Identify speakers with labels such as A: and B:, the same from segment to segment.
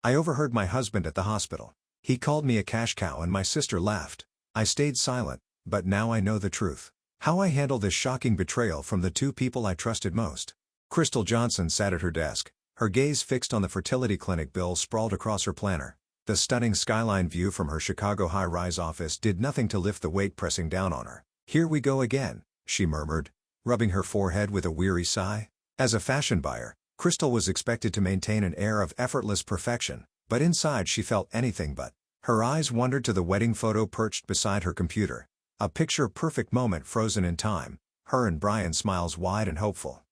A: I overheard my husband at the hospital. He called me a cash cow and my sister laughed. I stayed silent, but now I know the truth. How I handle this shocking betrayal from the two people I trusted most. Crystal Johnson sat at her desk, her gaze fixed on the fertility clinic bill sprawled across her planner. The stunning skyline view from her Chicago high-rise office did nothing to lift the weight pressing down on her. "Here we go again," she murmured, rubbing her forehead with a weary sigh. As a fashion buyer, Crystal was expected to maintain an air of effortless perfection, but inside she felt anything but. Her eyes wandered to the wedding photo perched beside her computer. A picture-perfect moment frozen in time, her and Brian smiles wide and hopeful.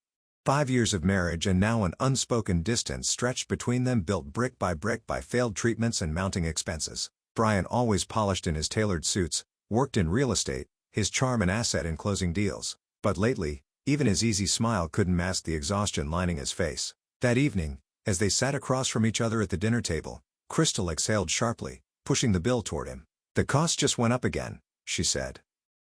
A: 5 years of marriage and now an unspoken distance stretched between them, built brick by failed treatments and mounting expenses. Brian, always polished in his tailored suits, worked in real estate, his charm an asset in closing deals. But lately, even his easy smile couldn't mask the exhaustion lining his face. That evening, as they sat across from each other at the dinner table, Crystal exhaled sharply, pushing the bill toward him. "The cost just went up again," she said.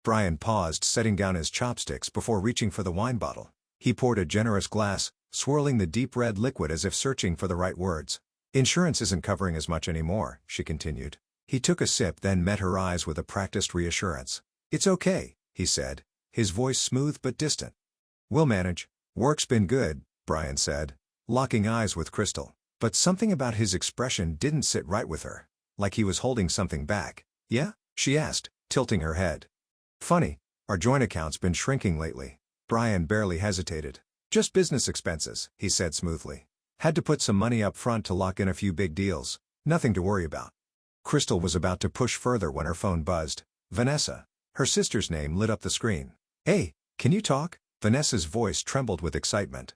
A: Brian paused, setting down his chopsticks before reaching for the wine bottle. He poured a generous glass, swirling the deep red liquid as if searching for the right words. "Insurance isn't covering as much anymore," she continued. He took a sip, then met her eyes with a practiced reassurance. "It's okay," he said, his voice smooth but distant. "We'll manage. Work's been good," Brian said, locking eyes with Crystal. But something about his expression didn't sit right with her, like he was holding something back. "Yeah?" she asked, tilting her head. "Funny, our joint account's been shrinking lately." Brian barely hesitated. "Just business expenses," he said smoothly. "Had to put some money up front to lock in a few big deals. Nothing to worry about." Crystal was about to push further when her phone buzzed. Vanessa. Her sister's name lit up the screen. "Hey, can you talk?" Vanessa's voice trembled with excitement.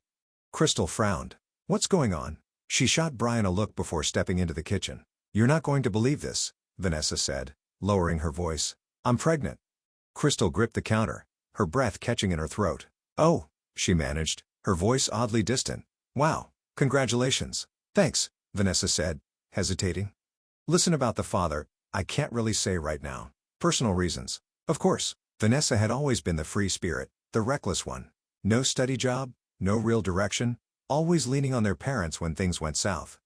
A: Crystal frowned. "What's going on?" She shot Brian a look before stepping into the kitchen. "You're not going to believe this," Vanessa said, lowering her voice. "I'm pregnant." Crystal gripped the counter, her breath catching in her throat. "Oh," she managed, her voice oddly distant. "Wow, congratulations." "Thanks," Vanessa said, hesitating. "Listen, about the father, I can't really say right now. Personal reasons." Of course, Vanessa had always been the free spirit, the reckless one. No steady job, no real direction, always leaning on their parents when things went south.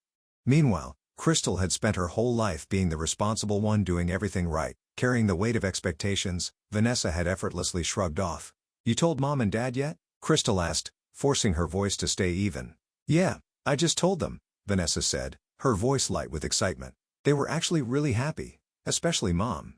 A: Meanwhile, Crystal had spent her whole life being the responsible one, doing everything right, carrying the weight of expectations Vanessa had effortlessly shrugged off. "You told Mom and Dad yet?" Crystal asked, forcing her voice to stay even. "Yeah, I just told them," Vanessa said, her voice light with excitement. "They were actually really happy, especially Mom."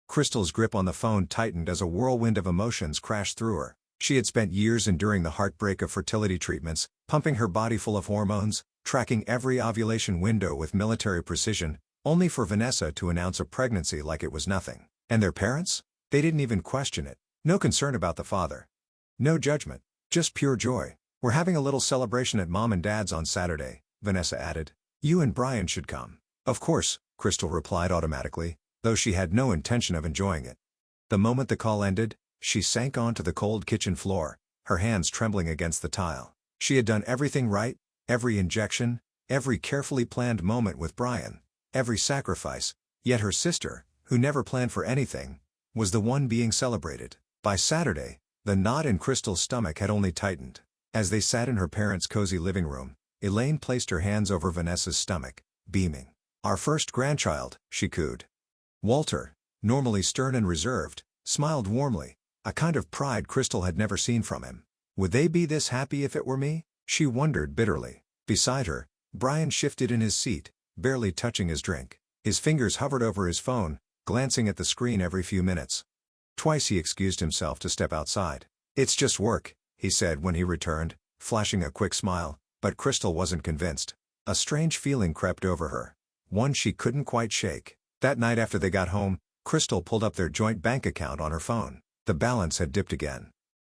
A: Crystal's grip on the phone tightened as a whirlwind of emotions crashed through her. She had spent years enduring the heartbreak of fertility treatments, pumping her body full of hormones, tracking every ovulation window with military precision, only for Vanessa to announce a pregnancy like it was nothing. And their parents? They didn't even question it. No concern about the father. No judgment. Just pure joy. "We're having a little celebration at Mom and Dad's on Saturday," Vanessa added. "You and Brian should come." "Of course," Crystal replied automatically, though she had no intention of enjoying it. The moment the call ended, she sank onto the cold kitchen floor, her hands trembling against the tile. She had done everything right, every injection, every carefully planned moment with Brian, every sacrifice, yet her sister, who never planned for anything, was the one being celebrated. By Saturday, the knot in Crystal's stomach had only tightened. As they sat in her parents' cozy living room, Elaine placed her hands over Vanessa's stomach, beaming. "Our first grandchild," she cooed. Walter, normally stern and reserved, smiled warmly, a kind of pride Crystal had never seen from him. Would they be this happy if it were me? She wondered bitterly. Beside her, Brian shifted in his seat, barely touching his drink. His fingers hovered over his phone, glancing at the screen every few minutes. Twice he excused himself to step outside. "It's just work," he said when he returned, flashing a quick smile, but Crystal wasn't convinced. A strange feeling crept over her, one she couldn't quite shake. That night after they got home, Crystal pulled up their joint bank account on her phone. The balance had dipped again.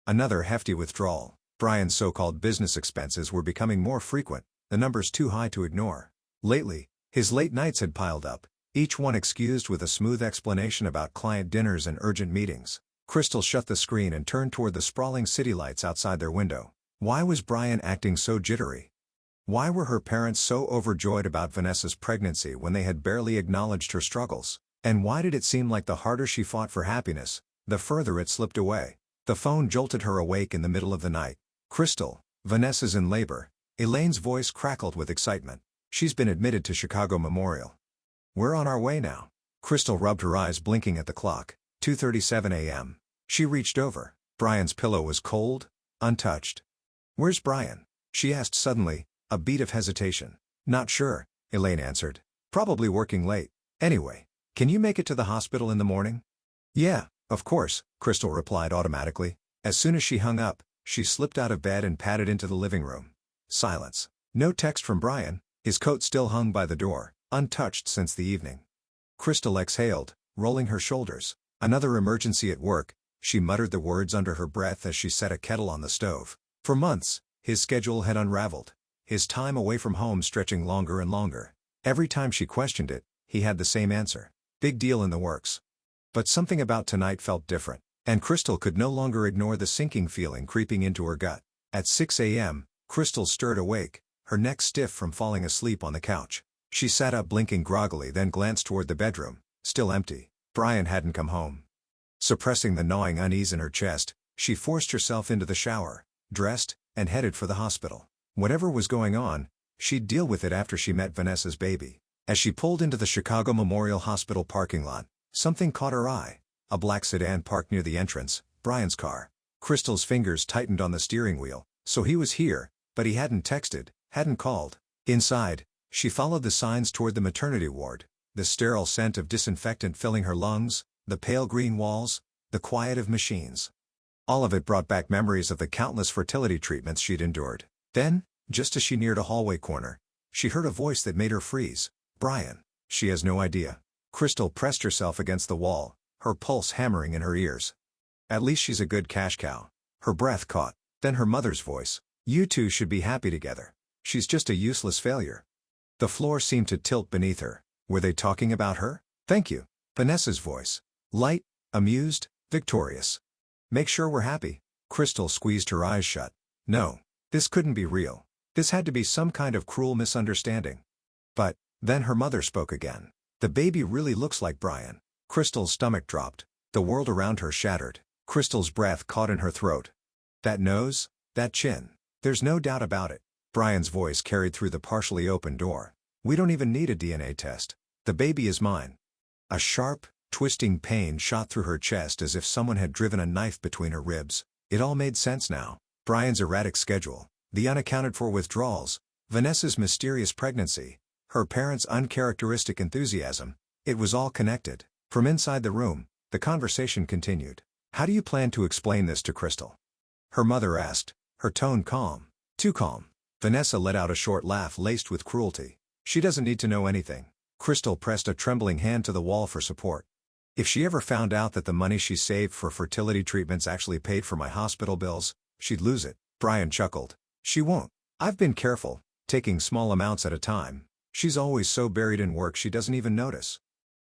A: Another hefty withdrawal. Brian's so-called business expenses were becoming more frequent, the numbers too high to ignore. Lately, his late nights had piled up, each one excused with a smooth explanation about client dinners and urgent meetings. Crystal shut the screen and turned toward the sprawling city lights outside their window. Why was Brian acting so jittery? Why were her parents so overjoyed about Vanessa's pregnancy when they had barely acknowledged her struggles? And why did it seem like the harder she fought for happiness, the further it slipped away? The phone jolted her awake in the middle of the night. "Crystal, Vanessa's in labor." Elaine's voice crackled with excitement. She's been admitted to Chicago Memorial. We're on our way now. Crystal rubbed her eyes, blinking at the clock. 2:37 a.m. She reached over. Brian's pillow was cold, untouched. "Where's Brian?" she asked suddenly, a beat of hesitation. "Not sure," Elaine answered. "Probably working late. Anyway, can you make it to the hospital in the morning?" "Yeah, of course," Crystal replied automatically. As soon as she hung up, she slipped out of bed and padded into the living room. Silence. No text from Brian, his coat still hung by the door, untouched since the evening. Crystal exhaled, rolling her shoulders. Another emergency at work, she muttered the words under her breath as she set a kettle on the stove. For months, his schedule had unraveled, his time away from home stretching longer and longer. Every time she questioned it, he had the same answer. Big deal in the works. But something about tonight felt different, and Crystal could no longer ignore the sinking feeling creeping into her gut. At 6 a.m., Crystal stirred awake, her neck stiff from falling asleep on the couch. She sat up, blinking groggily, then glanced toward the bedroom, still empty. Brian hadn't come home. Suppressing the gnawing unease in her chest, she forced herself into the shower, dressed, and headed for the hospital. Whatever was going on, she'd deal with it after she met Vanessa's baby. As she pulled into the Chicago Memorial Hospital parking lot, something caught her eye. A black sedan parked near the entrance, Brian's car. Crystal's fingers tightened on the steering wheel. So he was here, but he hadn't texted, hadn't called. Inside, she followed the signs toward the maternity ward, the sterile scent of disinfectant filling her lungs, the pale green walls, the quiet of machines. All of it brought back memories of the countless fertility treatments she'd endured. Then, just as she neared a hallway corner, she heard a voice that made her freeze. "Brian." She has no idea. Crystal pressed herself against the wall, her pulse hammering in her ears. At least she's a good cash cow. Her breath caught. Then her mother's voice. "You two should be happy together. She's just a useless failure." The floor seemed to tilt beneath her. Were they talking about her? "Thank you." Vanessa's voice. Light, amused, victorious. "Make sure we're happy." Crystal squeezed her eyes shut. No, this couldn't be real. This had to be some kind of cruel misunderstanding. But then her mother spoke again. "The baby really looks like Brian." Crystal's stomach dropped. The world around her shattered. Crystal's breath caught in her throat. "That nose, that chin. There's no doubt about it." Brian's voice carried through the partially open door. "We don't even need a DNA test. The baby is mine." A sharp, twisting pain shot through her chest as if someone had driven a knife between her ribs. It all made sense now. Brian's erratic schedule, the unaccounted-for withdrawals, Vanessa's mysterious pregnancy, her parents' uncharacteristic enthusiasm. It was all connected. From inside the room, the conversation continued. "How do you plan to explain this to Crystal?" her mother asked, her tone calm. Too calm. Vanessa let out a short laugh laced with cruelty. "She doesn't need to know anything." Crystal pressed a trembling hand to the wall for support. "If she ever found out that the money she saved for fertility treatments actually paid for my hospital bills, she'd lose it." Brian chuckled. "She won't. I've been careful, taking small amounts at a time. She's always so buried in work she doesn't even notice."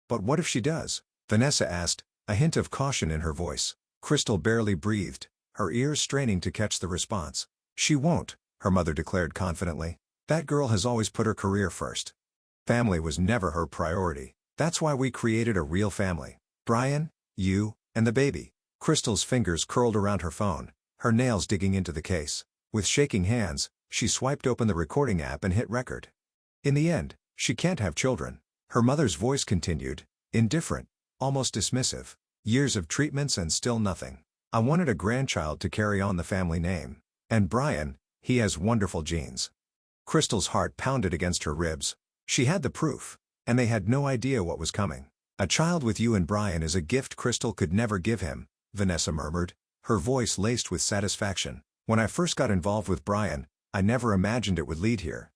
A: "But what if she does?" Vanessa asked, a hint of caution in her voice. Crystal barely breathed, her ears straining to catch the response. "She won't," her mother declared confidently. "That girl has always put her career first. Family was never her priority. That's why we created a real family. Brian, you, and the baby." Crystal's fingers curled around her phone, her nails digging into the case. With shaking hands, she swiped open the recording app and hit record. "In the end, she can't have children." Her mother's voice continued, indifferent, almost dismissive. "Years of treatments and still nothing. I wanted a grandchild to carry on the family name. And Brian, he has wonderful genes." Crystal's heart pounded against her ribs. She had the proof, and they had no idea what was coming. "A child with you and Brian is a gift Crystal could never give him," Vanessa murmured, her voice laced with satisfaction. "When I first got involved with Brian, I never imagined it would lead here."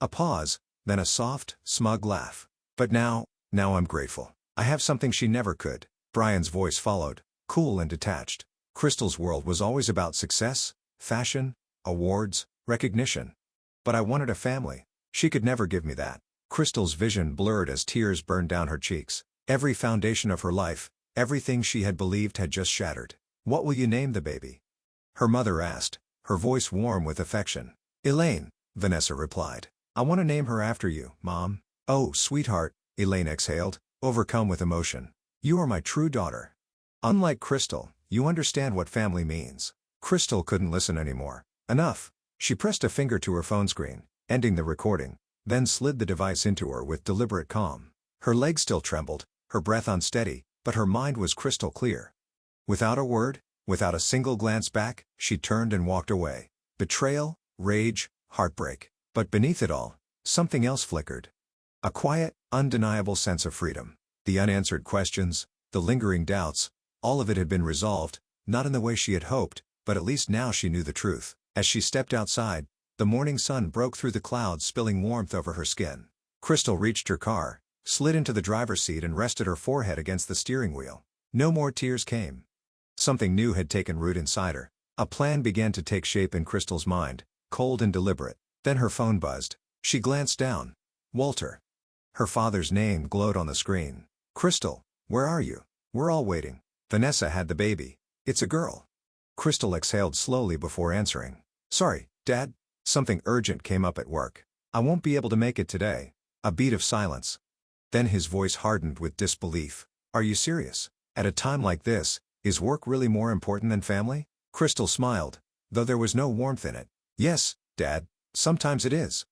A: A pause, then a soft, smug laugh. "But now I'm grateful. I have something she never could." Brian's voice followed, cool and detached. Crystal's world was always about success, fashion, awards, recognition. "But I wanted a family. She could never give me that." Crystal's vision blurred as tears burned down her cheeks. Every foundation of her life, everything she had believed had just shattered. "What will you name the baby?" her mother asked, her voice warm with affection. "Elaine," Vanessa replied. "I want to name her after you, Mom." "Oh, sweetheart," Elaine exhaled, overcome with emotion. "You are my true daughter. Unlike Crystal, you understand what family means." Crystal couldn't listen anymore. Enough. She pressed a finger to her phone screen, ending the recording. then slid the device into her with deliberate calm. Her legs still trembled, her breath unsteady, but her mind was crystal clear. Without a word, without a single glance back, she turned and walked away. Betrayal, rage, heartbreak. But beneath it all, something else flickered. A quiet, undeniable sense of freedom. The unanswered questions, the lingering doubts, all of it had been resolved, not in the way she had hoped, but at least now she knew the truth. As she stepped outside, the morning sun broke through the clouds, spilling warmth over her skin. Crystal reached her car, slid into the driver's seat and rested her forehead against the steering wheel. No more tears came. Something new had taken root inside her. A plan began to take shape in Crystal's mind, cold and deliberate. Then her phone buzzed. She glanced down. Walter. Her father's name glowed on the screen. Crystal, where are you? We're all waiting. Vanessa had the baby. It's a girl. Crystal exhaled slowly before answering. Sorry, Dad. Something urgent came up at work. I won't be able to make it today. A beat of silence. Then his voice hardened with disbelief. Are you serious? At a time like this, is work really more important than family? Crystal smiled, though there was no warmth in it. Yes, Dad, sometimes it is.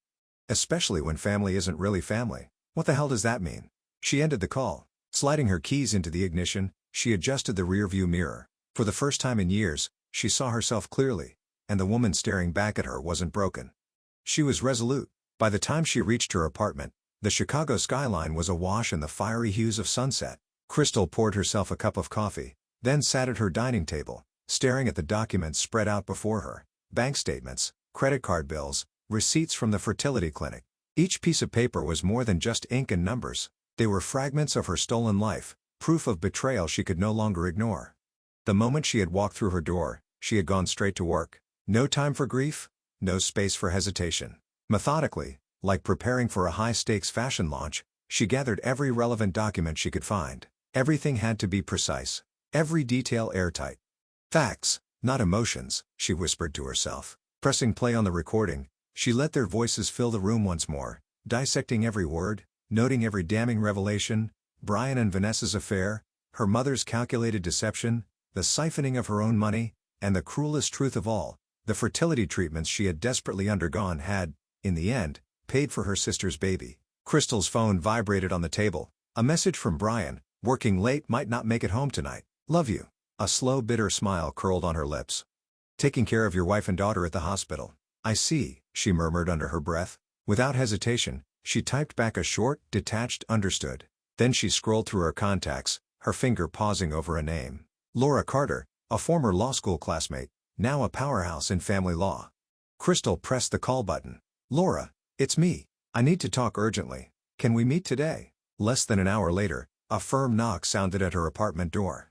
A: Especially when family isn't really family. What the hell does that mean? She ended the call. Sliding her keys into the ignition, she adjusted the rearview mirror. For the first time in years, she saw herself clearly, and the woman staring back at her wasn't broken. She was resolute. By the time she reached her apartment, the Chicago skyline was awash in the fiery hues of sunset. Crystal poured herself a cup of coffee, then sat at her dining table, staring at the documents spread out before her. Bank statements, credit card bills, receipts from the fertility clinic. Each piece of paper was more than just ink and numbers. They were fragments of her stolen life, proof of betrayal she could no longer ignore. The moment she had walked through her door, she had gone straight to work. No time for grief, no space for hesitation. Methodically, like preparing for a high-stakes fashion launch, she gathered every relevant document she could find. Everything had to be precise, every detail airtight. Facts, not emotions, she whispered to herself. Pressing play on the recording, she let their voices fill the room once more, dissecting every word, noting every damning revelation, Brian and Vanessa's affair, her mother's calculated deception, the siphoning of her own money, and the cruelest truth of all, the fertility treatments she had desperately undergone had, in the end, paid for her sister's baby. Crystal's phone vibrated on the table. A message from Brian, working late, might not make it home tonight. Love you. A slow, bitter smile curled on her lips. Taking care of your wife and daughter at the hospital. I see, she murmured under her breath. Without hesitation, she typed back a short, detached understood. Then she scrolled through her contacts, her finger pausing over a name. Laura Carter, a former law school classmate, now a powerhouse in family law. Crystal pressed the call button. Laura, it's me. I need to talk urgently. Can we meet today? Less than an hour later, a firm knock sounded at her apartment door.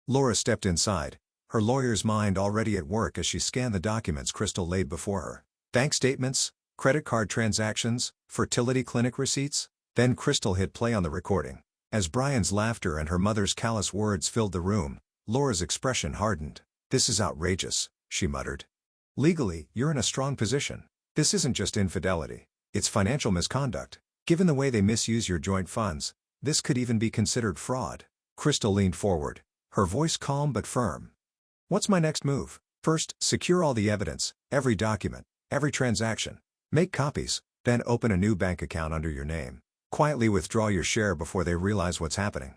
A: Laura stepped inside, her lawyer's mind already at work as she scanned the documents Crystal laid before her. Bank statements, credit card transactions, fertility clinic receipts. Then Crystal hit play on the recording. As Brian's laughter and her mother's callous words filled the room, Laura's expression hardened. This is outrageous, she muttered. Legally, you're in a strong position. This isn't just infidelity. It's financial misconduct. Given the way they misuse your joint funds, this could even be considered fraud. Crystal leaned forward, her voice calm but firm. What's my next move? First, secure all the evidence, every document, every transaction. Make copies, then open a new bank account under your name. Quietly withdraw your share before they realize what's happening.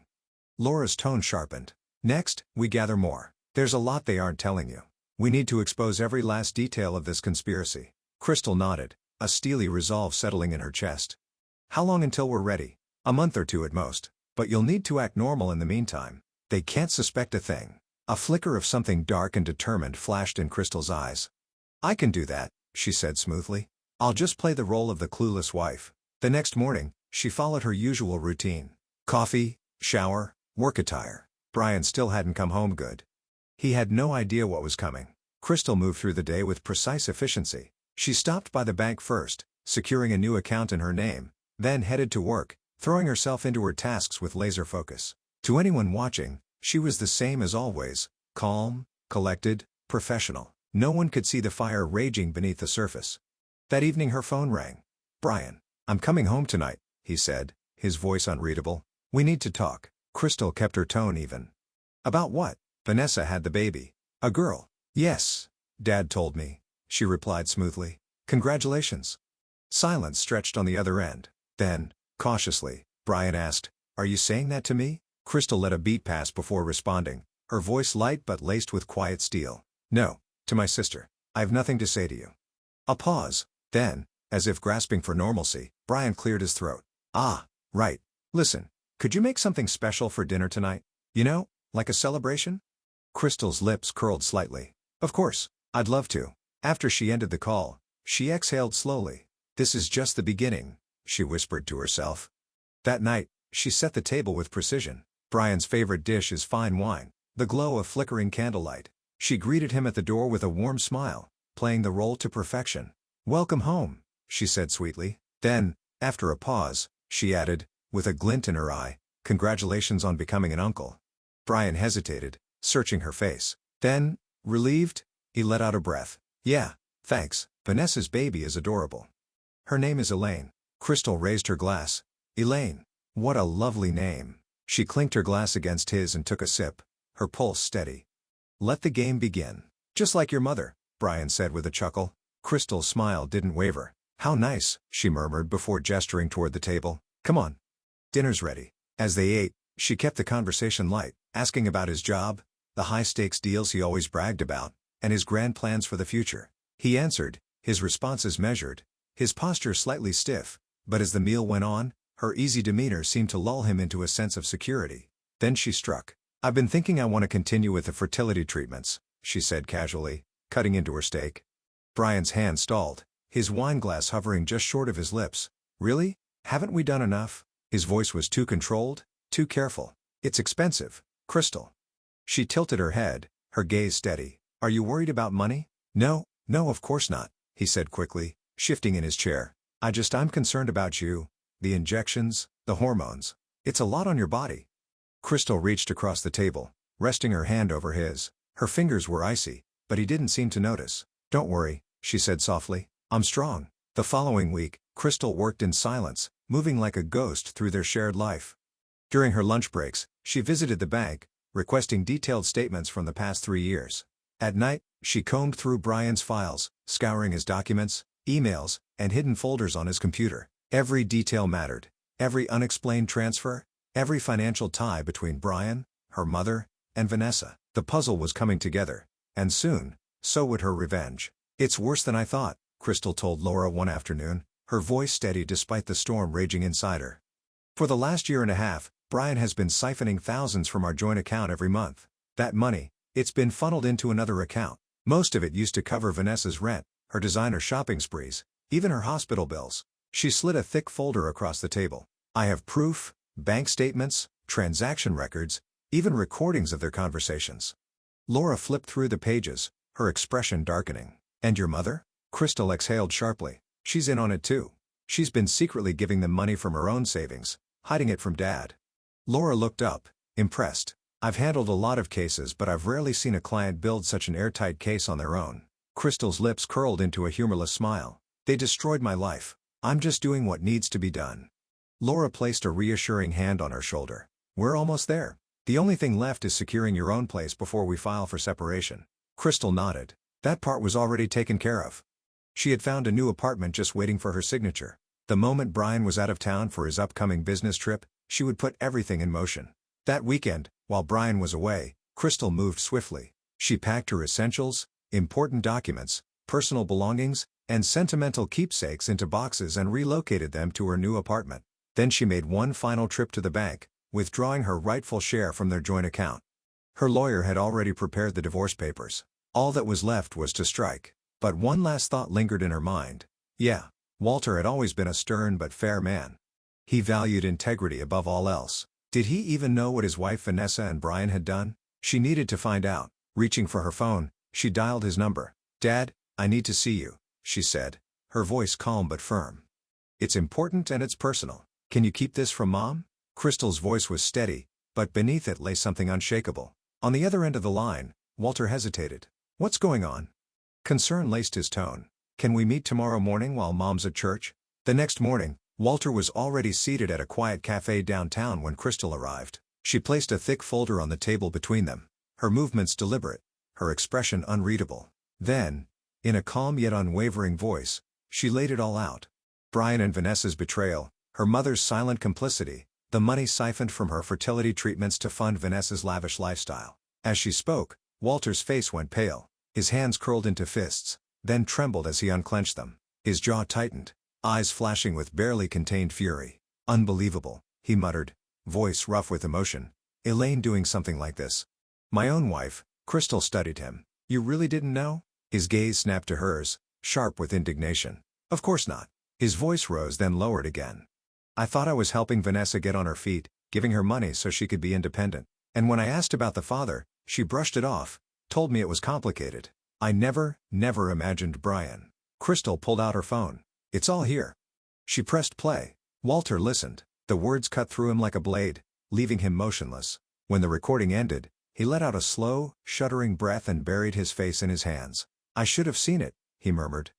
A: Laura's tone sharpened. Next, we gather more. There's a lot they aren't telling you. We need to expose every last detail of this conspiracy. Crystal nodded, a steely resolve settling in her chest. How long until we're ready? A month or two at most. But you'll need to act normal in the meantime. They can't suspect a thing. A flicker of something dark and determined flashed in Crystal's eyes. I can do that, she said smoothly. I'll just play the role of the clueless wife. The next morning, she followed her usual routine. Coffee, shower, work attire. Brian still hadn't come home good. He had no idea what was coming. Crystal moved through the day with precise efficiency. She stopped by the bank first, securing a new account in her name, then headed to work, throwing herself into her tasks with laser focus. To anyone watching, she was the same as always, calm, collected, professional. No one could see the fire raging beneath the surface. That evening her phone rang. Brian, I'm coming home tonight, he said, his voice unreadable. We need to talk. Crystal kept her tone even. About what? Vanessa had the baby. A girl. Yes, Dad told me, she replied smoothly. Congratulations. Silence stretched on the other end. Then, cautiously, Brian asked, "Are you saying that to me?" Crystal let a beat pass before responding, her voice light but laced with quiet steel. "No, to my sister. I have nothing to say to you." A pause. Then, as if grasping for normalcy, Brian cleared his throat. "Ah, right. Listen, could you make something special for dinner tonight? You know, like a celebration?" Crystal's lips curled slightly. "Of course, I'd love to." After she ended the call, she exhaled slowly. "This is just the beginning," she whispered to herself. That night, she set the table with precision. Brian's favorite dish is fine wine, the glow of flickering candlelight. She greeted him at the door with a warm smile, playing the role to perfection. "Welcome home," she said sweetly. Then, after a pause, she added, with a glint in her eye, "Congratulations on becoming an uncle." Brian hesitated, searching her face. Then, relieved, he let out a breath. "Yeah, thanks. Vanessa's baby is adorable." "Her name is Elaine." Crystal raised her glass. "Elaine. What a lovely name." She clinked her glass against his and took a sip, her pulse steady. "Let the game begin. Just like your mother," Brian said with a chuckle. Crystal's smile didn't waver. "How nice," she murmured before gesturing toward the table. "Come on. Dinner's ready." As they ate, she kept the conversation light, asking about his job, the high-stakes deals he always bragged about, and his grand plans for the future. He answered, his responses measured, his posture slightly stiff, but as the meal went on, her easy demeanor seemed to lull him into a sense of security. Then she struck. "I've been thinking I want to continue with the fertility treatments," she said casually, cutting into her steak. Brian's hand stalled, his wineglass hovering just short of his lips. "Really? Haven't we done enough?" His voice was too controlled, too careful. "It's expensive, Crystal." She tilted her head, her gaze steady. "Are you worried about money?" "No, no, of course not," he said quickly, shifting in his chair. I'm concerned about you, the injections, the hormones. It's a lot on your body." Crystal reached across the table, resting her hand over his. Her fingers were icy, but he didn't seem to notice. "Don't worry," she said softly. "I'm strong." The following week, Crystal worked in silence, moving like a ghost through their shared life. During her lunch breaks, she visited the bank, requesting detailed statements from the past 3 years. At night, she combed through Brian's files, scouring his documents, emails, and hidden folders on his computer. Every detail mattered. Every unexplained transfer, every financial tie between Brian, her mother, and Vanessa. The puzzle was coming together. And soon, so would her revenge. "It's worse than I thought," Crystal told Laura one afternoon, her voice steady despite the storm raging inside her. "For the last year and a half, Brian has been siphoning thousands from our joint account every month. That money, it's been funneled into another account. Most of it used to cover Vanessa's rent, her designer shopping sprees, even her hospital bills." She slid a thick folder across the table. "I have proof, bank statements, transaction records, even recordings of their conversations." Laura flipped through the pages, her expression darkening. "And your mother?" Crystal exhaled sharply. "She's in on it too. She's been secretly giving them money from her own savings, hiding it from Dad." Laura looked up, impressed. "I've handled a lot of cases, but I've rarely seen a client build such an airtight case on their own." Crystal's lips curled into a humorless smile. "They destroyed my life. I'm just doing what needs to be done." Laura placed a reassuring hand on her shoulder. "We're almost there. The only thing left is securing your own place before we file for separation." Crystal nodded. That part was already taken care of. She had found a new apartment just waiting for her signature. The moment Brian was out of town for his upcoming business trip, she would put everything in motion. That weekend, while Brian was away, Crystal moved swiftly. She packed her essentials, important documents, personal belongings, and sentimental keepsakes into boxes and relocated them to her new apartment. Then she made one final trip to the bank, withdrawing her rightful share from their joint account. Her lawyer had already prepared the divorce papers. All that was left was to strike. But one last thought lingered in her mind. Yeah, Walter had always been a stern but fair man. He valued integrity above all else. Did he even know what his wife Vanessa and Brian had done? She needed to find out. Reaching for her phone, she dialed his number. "Dad, I need to see you," she said, her voice calm but firm. "It's important and it's personal. Can you keep this from Mom?" Crystal's voice was steady, but beneath it lay something unshakable. On the other end of the line, Walter hesitated. "What's going on?" Concern laced his tone. "Can we meet tomorrow morning while Mom's at church?" The next morning, Walter was already seated at a quiet cafe downtown when Crystal arrived. She placed a thick folder on the table between them, her movements deliberate, her expression unreadable. Then, in a calm yet unwavering voice, she laid it all out. Brian and Vanessa's betrayal, her mother's silent complicity, the money siphoned from her fertility treatments to fund Vanessa's lavish lifestyle. As she spoke, Walter's face went pale. His hands curled into fists, then trembled as he unclenched them. His jaw tightened, eyes flashing with barely contained fury. "Unbelievable," he muttered, voice rough with emotion. "Elaine doing something like this. My own wife." Crystal studied him. "You really didn't know?" His gaze snapped to hers, sharp with indignation. "Of course not." His voice rose then lowered again. "I thought I was helping Vanessa get on her feet, giving her money so she could be independent. And when I asked about the father, she brushed it off, told me it was complicated. I never imagined Brian." Crystal pulled out her phone. "It's all here." She pressed play. Walter listened. The words cut through him like a blade, leaving him motionless. When the recording ended, he let out a slow, shuddering breath and buried his face in his hands. "I should have seen it," he murmured.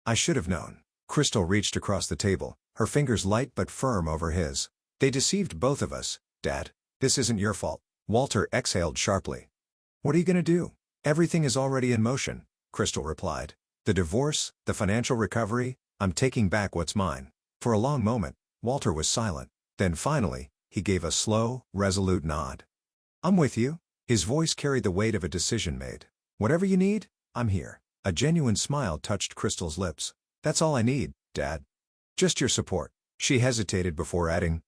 A: "I should have known." Crystal reached across the table, her fingers light but firm over his. "They deceived both of us, Dad. This isn't your fault." Walter exhaled sharply. "What are you gonna do?" "Everything is already in motion," Crystal replied. "The divorce, the financial recovery, I'm taking back what's mine." For a long moment, Walter was silent. Then finally, he gave a slow, resolute nod. "I'm with you." His voice carried the weight of a decision made. "Whatever you need, I'm here." A genuine smile touched Crystal's lips. "That's all I need, Dad. Just your support." She hesitated before adding,